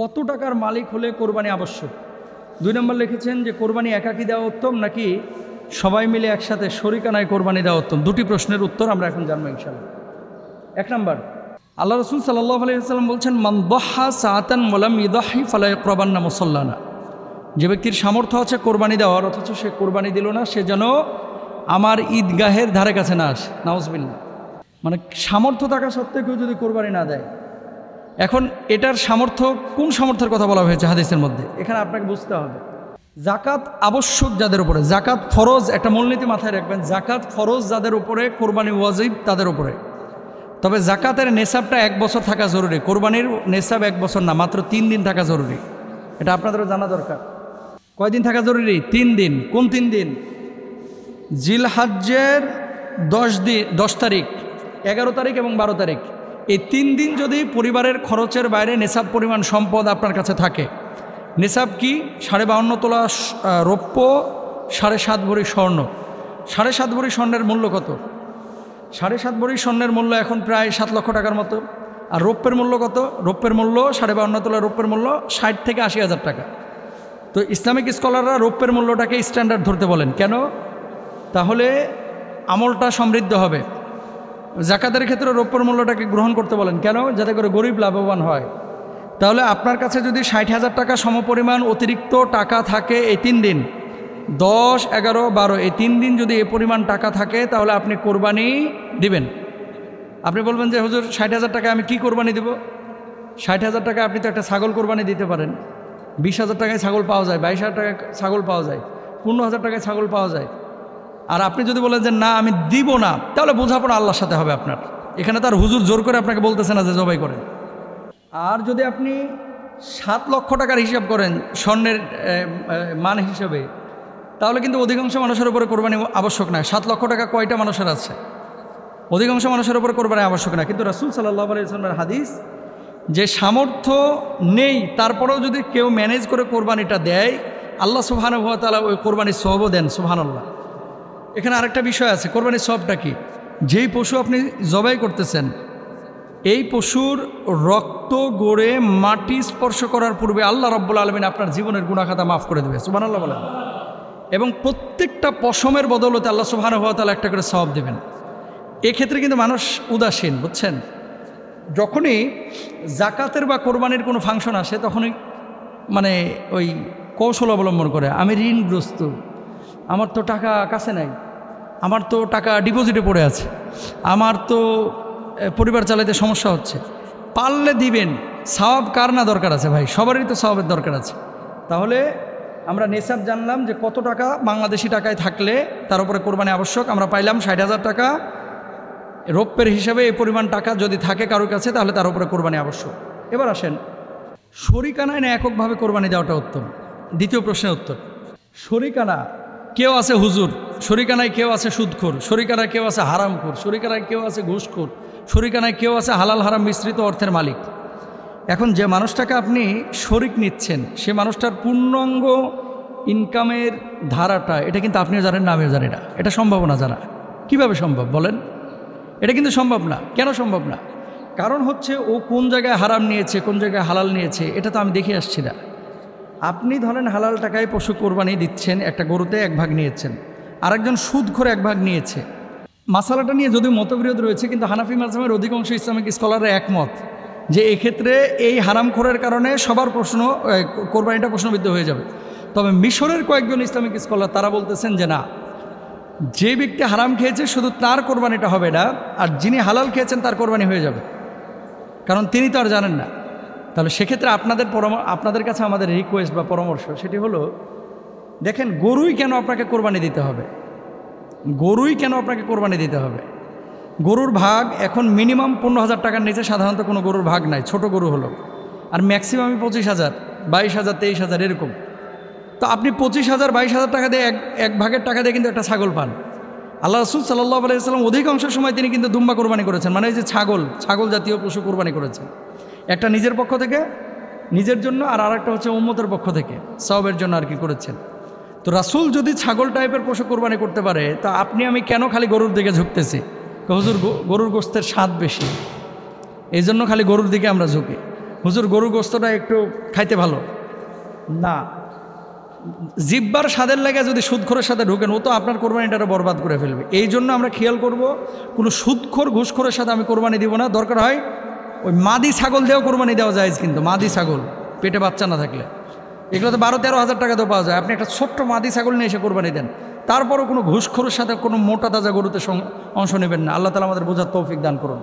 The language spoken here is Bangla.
কত টাকার মালিক হলে কোরবানি আবশ্যক? 2 নম্বর লিখেছেন যে কোরবানি একাকী দেওয়া উত্তম নাকি সবাই মিলে একসাথে শরিকানায় কোরবানি দেওয়া উত্তম। 2টি প্রশ্নের উত্তর আমরা এখন জানবো ইনশাআল্লাহ। 1 নম্বর, আল্লাহ রাসূল সাল্লাল্লাহু আলাইহি ওয়াসাল্লাম বলছেন, মান দাহা সাআতান ওয়া লাম ইদাহি ফালা ইয়াকরাবান্না মুসাল্লানা। যে ব্যক্তির সামর্থ্য আছে কোরবানি দেওয়ার, অথচ সে কোরবানি দিল না, সে যেন আমার ঈদগাহের ধারে কাছে না আসে। নাউজুবিল্লাহ। মানে সামর্থ্য থাকা সত্ত্বেও কেউ যদি কোরবানি না দেয়। এখন এটার সামর্থ্য, কোন সামর্থ্যের কথা বলা হয়েছে হাদিসের মধ্যে, এখানে আপনাকে বুঝতে হবে। জাকাত আবশ্যক যাদের উপরে, জাকাত ফরজ, একটা মূলনীতি মাথায় রাখবেন, জাকাত ফরজ যাদের উপরে, কোরবানি ওয়াজিব তাদের উপরে। তবে জাকাতের নেশাবটা 1 বছর থাকা জরুরি। কোরবানির নেশাব 1 বছর না, মাত্র 3 দিন থাকা জরুরি। এটা আপনাদেরও জানা দরকার। কয়দিন থাকা জরুরি? 3 দিন। কোন 3 দিন? জিলহজ্জের 10 তারিখ, 11 তারিখ এবং 12 তারিখ। এই 3 দিন যদি পরিবারের খরচের বাইরে নেশাব পরিমাণ সম্পদ আপনার কাছে থাকে। নেশাব কি? 52.5 তোলা রৌপ্য, 7.5 ভরি স্বর্ণ। 7.5 ভরি স্বর্ণের মূল্য কত? 7.5 ভরি স্বর্ণের মূল্য এখন প্রায় 7 লক্ষ টাকার মতো। আর রৌপ্যের মূল্য কত? রৌপ্যের মূল্য 52.5 তোলা রৌপ্যের মূল্য 60 থেকে 80 হাজার টাকা। তো ইসলামিক স্কলাররা রৌপ্যের মূল্যটাকে স্ট্যান্ডার্ড ধরতে বলেন। কেন? তাহলে আমলটা সমৃদ্ধ হবে। জাকাতের ক্ষেত্রে রৌপ্যের মূল্যটাকে গ্রহণ করতে বলেন। কেন? যাতে করে গরিব লাভবান হয়। তাহলে আপনার কাছে যদি 60,000 টাকা সমপরিমাণ অতিরিক্ত টাকা থাকে এই 3 দিন, 10, 11, 12, এই 3 দিন যদি এ পরিমাণ টাকা থাকে, তাহলে আপনি কোরবানি দিবেন। আপনি বলবেন যে হুজুর 60,000 টাকা আমি কি কোরবানি দেব? 60,000 টাকা আপনি তো একটা ছাগল কোরবানি দিতে পারেন। 20,000 টাকায় ছাগল পাওয়া যায়, 22,000 টাকায় ছাগল পাওয়া যায়, 15,000 টাকায় ছাগল পাওয়া যায়। আর আপনি যদি বলেন যে না আমি দিব না, তাহলে বোঝাপড়া আল্লাহর সাথে হবে আপনার। এখানে তার হুজুর জোর করে আপনাকে বলতেছে না যে জবাই করেন। আর যদি আপনি 7 লক্ষ টাকার হিসাব করেন স্বর্ণের মান হিসেবে, তাহলে কিন্তু অধিকাংশ মানুষের উপরে কোরবানি আবশ্যক না। 7 লক্ষ টাকা কয়টা মানুষের আছে? অধিকাংশ মানুষের উপর কোরবানি আবশ্যক না। কিন্তু রাসূল সাল্লাল্লাহু আলাইহি ওয়াসাল্লামের হাদিস, যে সামর্থ্য নেই তারপরেও যদি কেউ ম্যানেজ করে কোরবানিটা দেয়, আল্লাহ সুবহানাহু ওয়া তাআলা ওই কোরবানির সওয়াবও দেন। সুবহানাল্লাহ। এখানে আরেকটা বিষয় আছে, কোরবানির সওয়াবটা কি? যেই পশু আপনি জবাই করতেছেন, এই পশুর রক্ত গড়ে মাটি স্পর্শ করার পূর্বে আল্লাহ রাব্বুল আলামিন আপনার জীবনের গুনাহ খাতা মাফ করে দেবে। সুবহানাল্লাহ বলেন। এবং প্রত্যেকটা পশমের বদৌলতে আল্লাহ সুবহানাহু ওয়া তাআলা একটা করে সওয়াব দেবেন। এক্ষেত্রে কিন্তু মানুষ উদাসীন, বুঝছেন? যখনই জাকাতের বা কোরবানির কোনো ফাংশন আসে, তখনই মানে ওই কৌশল অবলম্বন করে, আমি ঋণগ্রস্ত, আমার তো টাকা কাছে নাই, আমার তো টাকা ডিপোজিটে পড়ে আছে, আমার তো পরিবার চালাইতে সমস্যা হচ্ছে। পারলে দিবেন। সওয়াব কার না দরকার আছে ভাই? সবারই তো সওয়াবের দরকার আছে। তাহলে আমরা নেশাব জানলাম যে কত টাকা বাংলাদেশি টাকায় থাকলে তার উপরে কোরবানি আবশ্যক। আমরা পাইলাম 60,000 টাকা রৌপ্যের হিসাবে এই পরিমাণ টাকা যদি থাকে কারোর কাছে, তাহলে তার উপরে কোরবানি আবশ্যক। এবার আসেন, শরিকানায় না এককভাবে কোরবানি দেওয়াটা উত্তম? দ্বিতীয় প্রশ্নের উত্তর, শরিকানা কেউ আছে হুজুর, শরিকানায় কেউ আছে সুদখোর, শরিকানায় কেউ আছে হারামখোর, শরিকানায় কেউ আছে ঘুষখোর, শরিকানায় কেউ আছে হালাল হারাম মিশ্রিত অর্থের মালিক। এখন যে মানুষটাকে আপনি শরিক নিচ্ছেন, সে মানুষটার পূর্ণাঙ্গ ইনকামের ধারাটা, এটা কিন্তু আপনিও জানেন না, আমিও জানি না। এটা সম্ভব না জানা। কিভাবে সম্ভব বলেন? এটা কিন্তু সম্ভব না। কেন সম্ভব না? কারণ হচ্ছে ও কোন জায়গায় হারাম নিয়েছে, কোন জায়গায় হালাল নিয়েছে, এটা তো আমি দেখে আসছি না। আপনি ধরেন হালাল টাকায় পশু কোরবানি দিচ্ছেন, একটা গরুতে 1 ভাগ নিয়েছেন, আরেকজন সুদখোর 1 ভাগ নিয়েছে। মাসালাটা নিয়ে যদিও মতবিরোধ রয়েছে, কিন্তু হানাফি মাযহাবের অধিকাংশ ইসলামিক স্কলাররা একমত যে এক্ষেত্রে এই হারামখোরের কারণে সবার প্রশ্ন, কোরবানিটা প্রশ্নবিদ্ধ হয়ে যাবে। তবে মিশরের কয়েকজন ইসলামিক স্কলার তারা বলতেছেন যে না, যে ব্যক্তি হারাম খেয়েছে শুধু তার কোরবানিটা হবে না, আর যিনি হালাল খেয়েছেন তার কোরবানি হয়ে যাবে, কারণ তিনি তো আর জানেন না। তাহলে সেক্ষেত্রে আপনাদের কাছে আমাদের রিকোয়েস্ট বা পরামর্শ, সেটি হলো, দেখেন গরুই কেন আপনাকে কোরবানি দিতে হবে? গরুই কেন আপনাকে কোরবানি দিতে হবে? গরুর ভাগ এখন মিনিমাম 15,000 টাকার নিচে সাধারণত কোনো গরুর ভাগ নাই, ছোট গরু হলো, আর ম্যাক্সিমামই 25,000, 22,000, 23,000 এরকম। তো আপনি 25,000, 22,000 টাকা দিয়ে এক ভাগের টাকা দিয়ে কিন্তু একটা ছাগল পান। আল্লাহ রাসূল সাল্লাল্লাহু আলাইহি ওয়াসাল্লাম অধিকাংশ সময় তিনি কিন্তু দুম্বা কোরবানি করেছেন, মানে এই যে ছাগল জাতীয় পশু কোরবানি করেছেন। একটা নিজের পক্ষ থেকে, নিজের জন্য, আর আরেকটা হচ্ছে উম্মতের পক্ষ থেকে সওয়াবের জন্য আর কি করেছেন। তো রাসূল যদি ছাগল টাইপের পশু কোরবানি করতে পারে, তা আপনি আমি কেন খালি গরুর দিকে ঝুঁকতেছি? হুজুর গরুর গোশতের স্বাদ বেশি, এই জন্য খালি গরুর দিকে আমরা ঝুঁকি। হুজুর গরু গোস্তটা একটু খাইতে ভালো না, জিব্বার স্বাদের লাগে যদি সুদখোরের সাথে ঢুকেন ও তো আপনার কোরবানিটা বরবাদ করে ফেলবে। এই জন্য আমরা খেয়াল করব কোনো সুদখোর ঘুষখোরের সাথে আমি কোরবানি দিব না। দরকার হয় ওই মাদি ছাগল দিয়েও কোরবানি দেওয়া যায়, কিন্তু মাদি ছাগল পেটে বাচ্চা না থাকলে এগুলো তো 12-13 হাজার টাকা তো পাওয়া যায়। আপনি একটা ছোট্ট মাদি ছাগল নিয়ে এসে কোরবানি দেন, তারপরও কোনো ঘুষখোরের সাথে কোনো মোটা তাজা গরুতে অংশ নেবেন না। আল্লাহ তাআলা আমাদের বোঝার তৌফিক দান করুন।